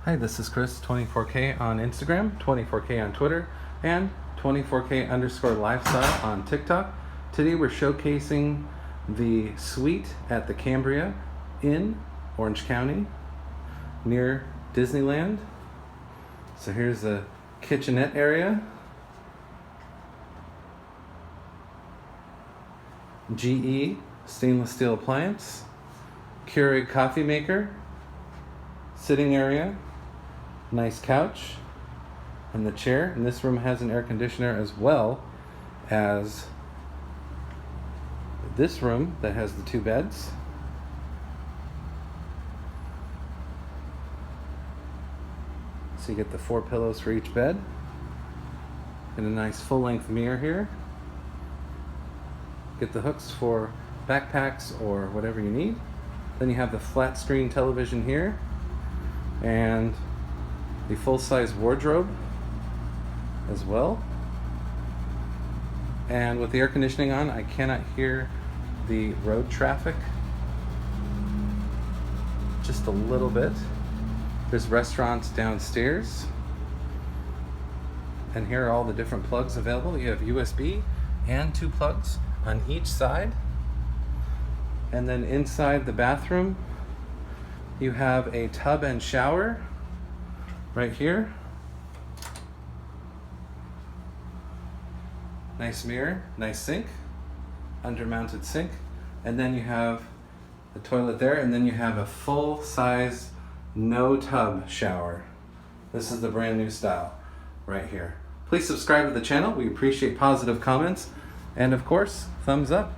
Hi, this is Chris, 24K on Instagram, 24K on Twitter, and 24K_lifestyle on TikTok. Today we're showcasing the suite at the Cambria in Orange County near Disneyland. So here's the kitchenette area. GE stainless steel appliance, Keurig coffee maker, sitting area, nice couch, and the chair. And this room has an air conditioner as well as this room that has the two beds. So you get the 4 pillows for each bed and a nice full-length mirror here. Get the hooks for backpacks or whatever you need. Then you have the flat screen television here and the full-size wardrobe as well. And with the air conditioning on, I cannot hear the road traffic just a little bit. There's restaurants downstairs, and here are all the different plugs available. You have USB and 2 plugs on each side. And then inside the bathroom, you have a tub and shower right here. Nice mirror, nice sink, under-mounted sink. And then you have the toilet there, and then you have a full-size no tub shower. This is the brand new style right here. Please subscribe to the channel. We appreciate positive comments. And of course, thumbs up.